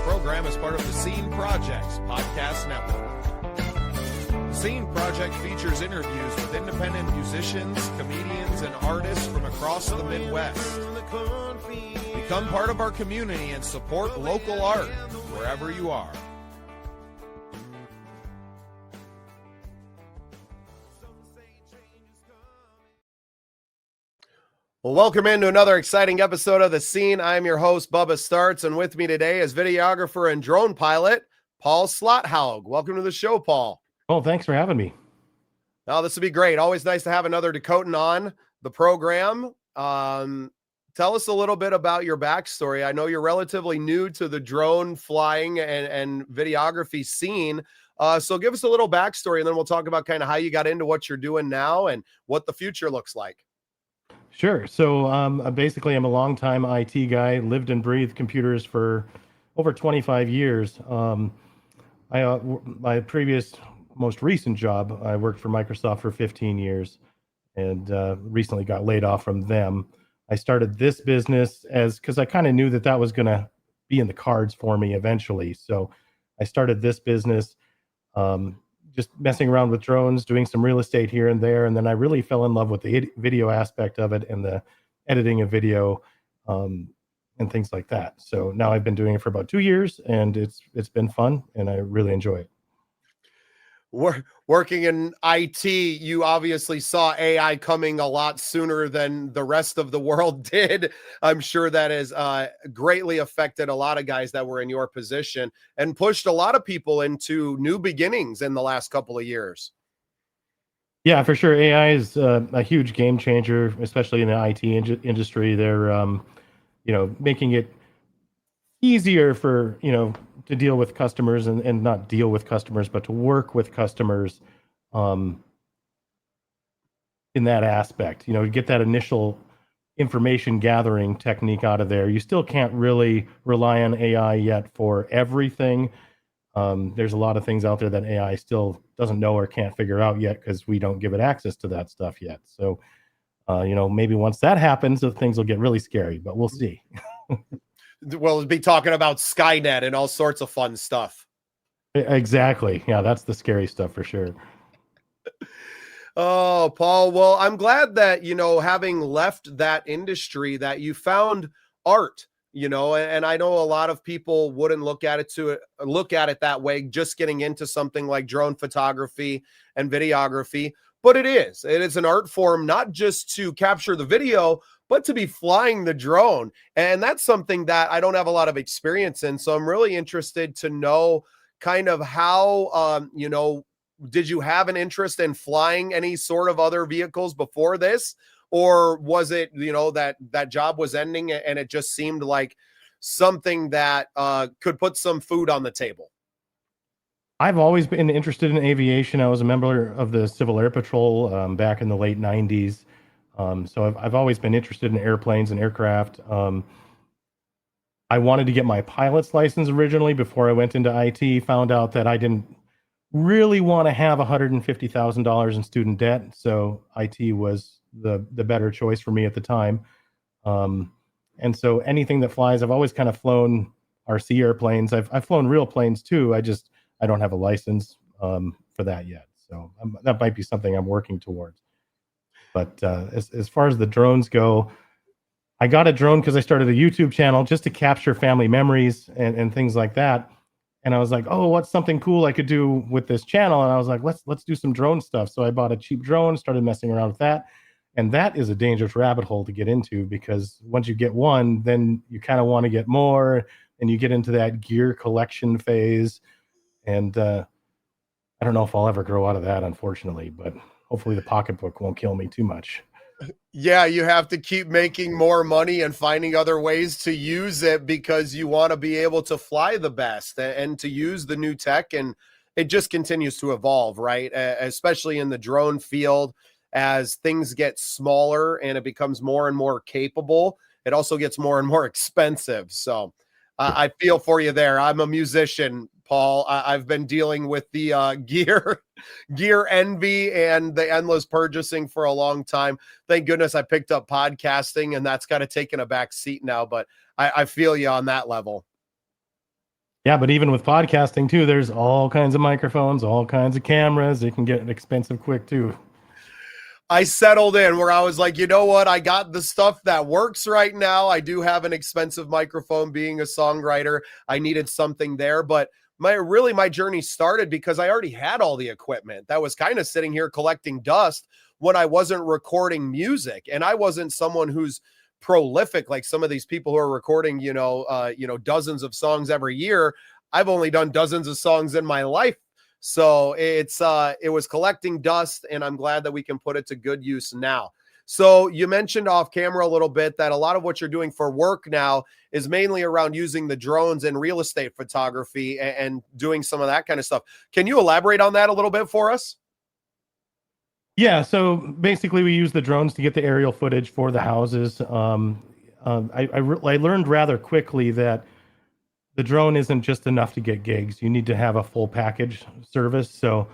program is part of the Scene Projects Podcast Network. The Scene Project features interviews with independent musicians, comedians, and artists from across the Midwest. Become part of our community and support local art wherever you are. Well, welcome into another exciting episode of The Scene. I'm your host, Bubba Startz, and with me today is videographer and drone pilot, Paul Slaathaug. Welcome to the show, Paul. Oh, thanks for having me. Oh, this will be great. Always nice to have another Dakotan on the program. Tell us a little bit about your backstory. I know you're relatively new to the drone flying and videography scene. So give us a little backstory, and then we'll talk about kind of how you got into what you're doing now and what the future looks like. Sure. So basically, I'm a longtime IT guy, lived and breathed computers for over 25 years. My previous, most recent job, I worked for Microsoft for 15 years and recently got laid off from them. I started this business because I kind of knew that was going to be in the cards for me eventually. So I started this business just messing around with drones, doing some real estate here and there. And then I really fell in love with the video aspect of it and the editing of video and things like that. So now I've been doing it for about 2 years, and it's been fun, and I really enjoy it. Working in IT, you obviously saw AI coming a lot sooner than the rest of the world did. I'm sure that has greatly affected a lot of guys that were in your position and pushed a lot of people into new beginnings in the last couple of years. Yeah, for sure. AI is a huge game changer, especially in the IT industry. They're, making it easier for, to deal with customers and not deal with customers, but to work with customers in that aspect, get that initial information gathering technique out of there. You still can't really rely on AI yet for everything. There's a lot of things out there that AI still doesn't know or can't figure out yet because we don't give it access to that stuff yet. So, maybe once that happens, things will get really scary, but we'll see. We'll be talking about Skynet and all sorts of fun stuff. Exactly. Yeah, that's the scary stuff for sure. Oh, Paul. Well, I'm glad that, having left that industry, that you found art, and I know a lot of people wouldn't look at it that way, just getting into something like drone photography and videography. But it is an art form, not just to capture the video, but to be flying the drone. And that's something that I don't have a lot of experience in. So I'm really interested to know kind of how, did you have an interest in flying any sort of other vehicles before this? Or was it, that job was ending and it just seemed like something that could put some food on the table? I've always been interested in aviation. I was a member of the Civil Air Patrol back in the late 90s. So I've always been interested in airplanes and aircraft. I wanted to get my pilot's license originally before I went into IT, found out that I didn't really want to have $150,000 in student debt. So IT was the better choice for me at the time. And so anything that flies, I've always kind of flown RC airplanes. I've flown real planes too. I don't have a license for that yet. So that might be something I'm working towards. But as far as the drones go, I got a drone because I started a YouTube channel just to capture family memories and things like that. And I was like, oh, what's something cool I could do with this channel? And I was like, let's do some drone stuff. So I bought a cheap drone, started messing around with that. And that is a dangerous rabbit hole to get into, because once you get one, then you kind of want to get more, and you get into that gear collection phase. And I don't know if I'll ever grow out of that, unfortunately, but hopefully the pocketbook won't kill me too much. Yeah, you have to keep making more money and finding other ways to use it because you want to be able to fly the best and to use the new tech. And it just continues to evolve, right? Especially in the drone field, as things get smaller and it becomes more and more capable, it also gets more and more expensive. So I feel for you there. I'm a musician, Paul. I've been dealing with the gear envy and the endless purchasing for a long time. Thank goodness I picked up podcasting, and that's kind of taken a back seat now, but I feel you on that level. Yeah, but even with podcasting too, there's all kinds of microphones, all kinds of cameras. It can get expensive quick too. I settled in where I was like, you know what? I got the stuff that works right now. I do have an expensive microphone being a songwriter. I needed something there, but my journey started because I already had all the equipment that was kind of sitting here collecting dust when I wasn't recording music. And I wasn't someone who's prolific like some of these people who are recording, dozens of songs every year. I've only done dozens of songs in my life. So it was collecting dust, and I'm glad that we can put it to good use now. So you mentioned off camera a little bit that a lot of what you're doing for work now is mainly around using the drones and real estate photography and doing some of that kind of stuff. Can you elaborate on that a little bit for us? Yeah, so basically we use the drones to get the aerial footage for the houses. I learned rather quickly that the drone isn't just enough to get gigs. You need to have a full package service. So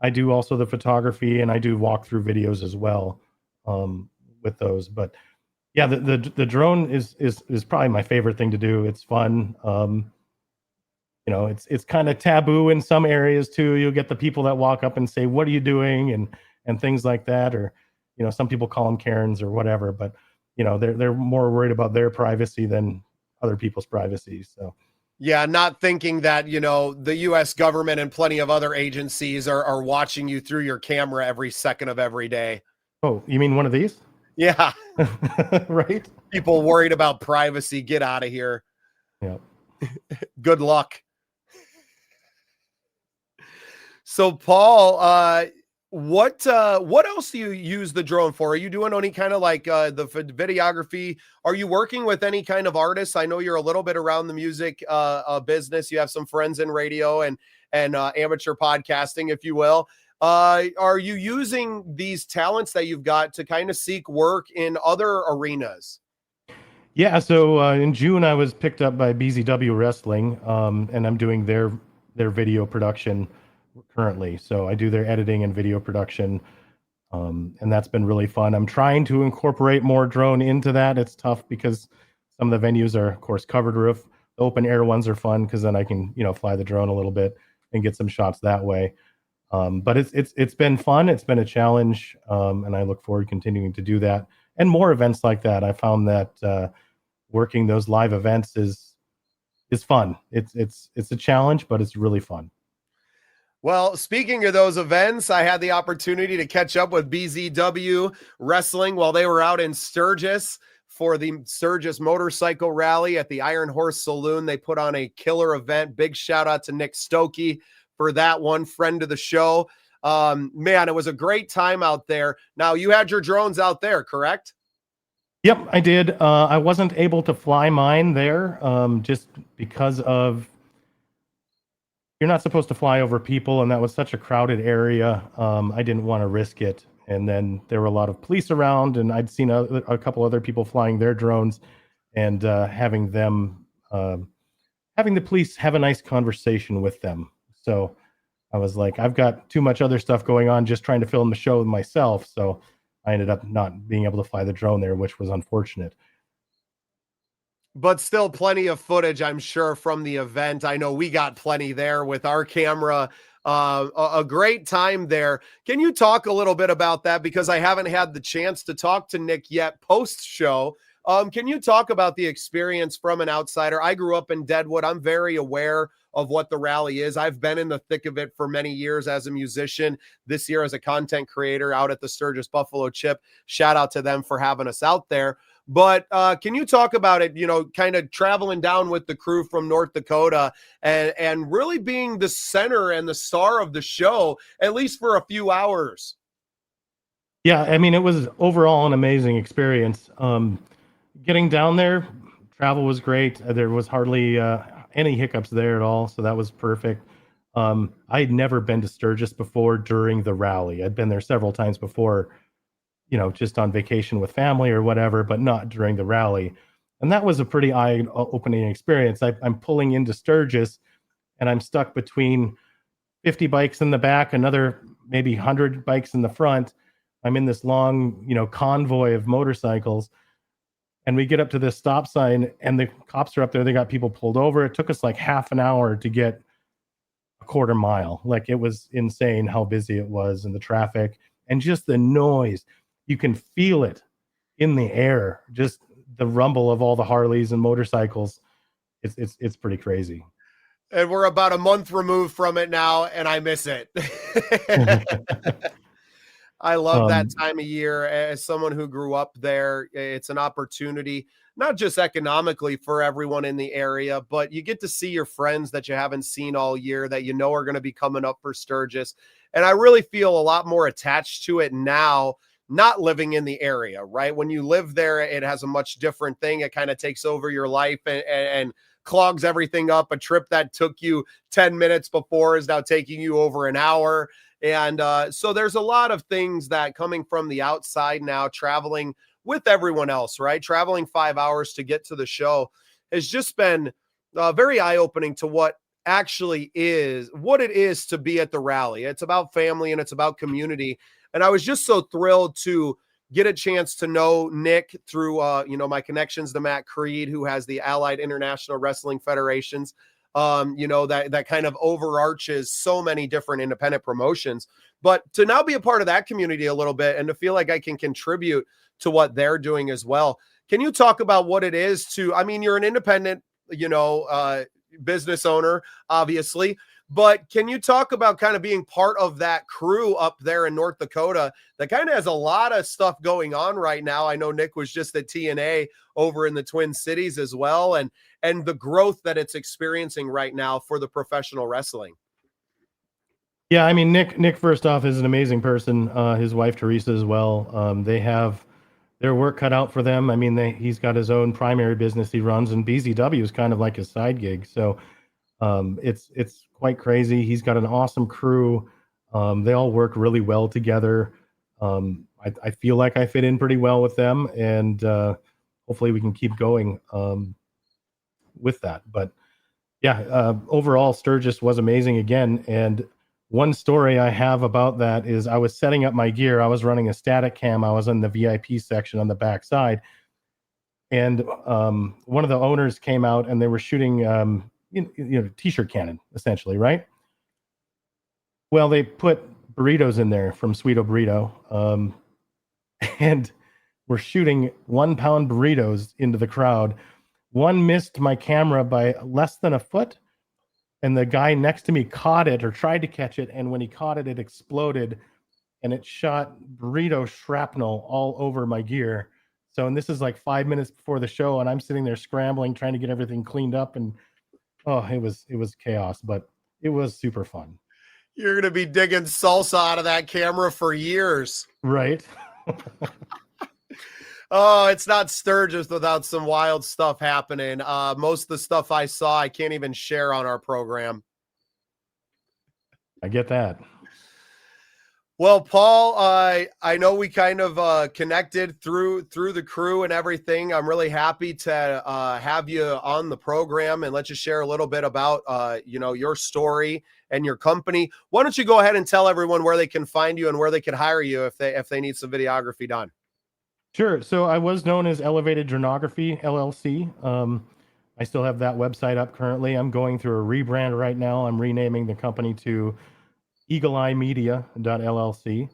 I do also the photography and I do walkthrough videos as well with those. But yeah, the drone is probably my favorite thing to do. It's fun. It's kind of taboo in some areas too. You'll get the people that walk up and say, "What are you doing?" and things like that, or some people call them Karens or whatever. But they're more worried about their privacy than other people's privacy. So. Yeah, not thinking that, the US government and plenty of other agencies are watching you through your camera every second of every day. Oh, you mean one of these? Yeah. Right? People worried about privacy. Get out of here. Yeah. Good luck. So, Paul, what else do you use the drone for? Are you doing any kind of like the videography? Are you working with any kind of artists? I know you're a little bit around the music business. You have some friends in radio and amateur podcasting, if you will. Are you using these talents that you've got to kind of seek work in other arenas? Yeah, so in June I was picked up by BZW Wrestling, and I'm doing their video production currently. So I do their editing and video production, and that's been really fun. I'm trying to incorporate more drone into that. It's tough because some of the venues are, of course, covered roof. The open air ones are fun because then I can fly the drone a little bit and get some shots that way. But it's been fun. It's been a challenge, and I look forward to continuing to do that and more events like that. I found that working those live events is fun. It's a challenge, but it's really fun. Well, speaking of those events, I had the opportunity to catch up with BZW Wrestling while they were out in Sturgis for the Sturgis Motorcycle Rally at the Iron Horse Saloon. They put on a killer event. Big shout out to Nick Stokey for that one, friend of the show. Man, it was a great time out there. Now, you had your drones out there, correct? Yep, I did. I wasn't able to fly mine there just because of you're not supposed to fly over people, and that was such a crowded area. I didn't want to risk it. And then there were a lot of police around, and I'd seen a couple other people flying their drones, and having the police have a nice conversation with them. So I was like, I've got too much other stuff going on just trying to film the show myself. So I ended up not being able to fly the drone there, which was unfortunate. But still plenty of footage, I'm sure, from the event. I know we got plenty there with our camera. A great time there. Can you talk a little bit about that? Because I haven't had the chance to talk to Nick yet post-show. Can you talk about the experience from an outsider? I grew up in Deadwood. I'm very aware of what the rally is. I've been in the thick of it for many years as a musician, this year as a content creator out at the Sturgis Buffalo Chip. Shout out to them for having us out there. But can you talk about it, kind of traveling down with the crew from North Dakota and really being the center and the star of the show, at least for a few hours? Yeah, I mean, it was overall an amazing experience. Getting down there, travel was great. There was hardly any hiccups there at all, so that was perfect. I had never been to Sturgis before during the rally. I'd been there several times before, just on vacation with family or whatever, but not during the rally. And that was a pretty eye-opening experience. I'm pulling into Sturgis, and I'm stuck between 50 bikes in the back, another maybe 100 bikes in the front. I'm in this long, convoy of motorcycles. And we get up to this stop sign and the cops are up there. They got people pulled over. It took us like half an hour to get a quarter mile. Like, it was insane how busy it was, and the traffic and just the noise. You can feel it in the air, just the rumble of all the Harleys and motorcycles. It's pretty crazy. And we're about a month removed from it now, and I miss it. I love that time of year. As someone who grew up there, it's an opportunity, not just economically for everyone in the area, but you get to see your friends that you haven't seen all year that you know are going to be coming up for Sturgis. And I really feel a lot more attached to it now, not living in the area, right? When you live there, it has a much different thing. It kind of takes over your life and clogs everything up. A trip that took you 10 minutes before is now taking you over an hour. And so there's a lot of things that, coming from the outside now, traveling with everyone else, right? Traveling 5 hours to get to the show has just been very eye-opening to what it is to be at the rally. It's about family and it's about community. And I was just so thrilled to get a chance to know Nick through, my connections to Matt Creed, who has the Allied International Wrestling Federations. That kind of overarches so many different independent promotions, but to now be a part of that community a little bit and to feel like I can contribute to what they're doing as well. Can you talk about what it is you're an independent, business owner, obviously, but can you talk about kind of being part of that crew up there in North Dakota that kind of has a lot of stuff going on right now? I know Nick was just at TNA over in the Twin Cities as well, and the growth that it's experiencing right now for the professional wrestling. Yeah, I mean, Nick first off is an amazing person. His wife Teresa as well. They have their work cut out for them. I mean, he's got his own primary business he runs, and BZW is kind of like his side gig. So it's quite crazy. He's got an awesome crew. They all work really well together. I feel like I fit in pretty well with them, and hopefully we can keep going with that. But yeah, overall, Sturgis was amazing again. And one story I have about that is I was setting up my gear. I was running a static cam. I was in the VIP section on the back side. And one of the owners came out and they were shooting, t-shirt cannon, essentially, right? Well, they put burritos in there from Sweeto Burrito. And we're shooting 1 pound burritos into the crowd. One missed my camera by less than a foot. And the guy next to me caught it or tried to catch it. And when he caught it, it exploded and it shot burrito shrapnel all over my gear. So, and this is like 5 minutes before the show, and I'm sitting there scrambling, trying to get everything cleaned up. And it was chaos, but it was super fun. You're going to be digging salsa out of that camera for years. Right. Oh, it's not Sturgis without some wild stuff happening. Most of the stuff I saw, I can't even share on our program. I get that. Well, Paul, I know we kind of connected through the crew and everything. I'm really happy to have you on the program and let you share a little bit about your story and your company. Why don't you go ahead and tell everyone where they can find you and where they can hire you if they need some videography done? Sure. So I was known as Elevated Dronography LLC. I still have that website up currently. I'm going through a rebrand right now. I'm renaming the company to eagleeyemedia.llc,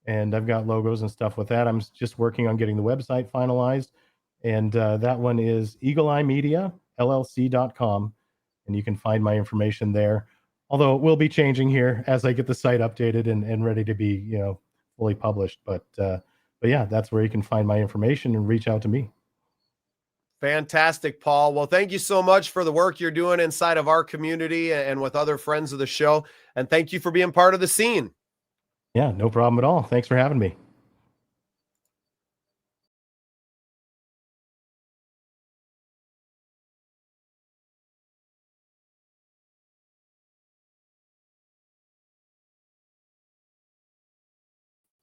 and I've got logos and stuff with that. I'm just working on getting the website finalized, and that one is eagleeyemediallc.com, and you can find my information there. Although it will be changing here as I get the site updated and ready to be, fully published. But yeah, that's where you can find my information and reach out to me. Fantastic, Paul. Well, thank you so much for the work you're doing inside of our community and with other friends of the show. And thank you for being part of the scene. Yeah, no problem at all. Thanks for having me.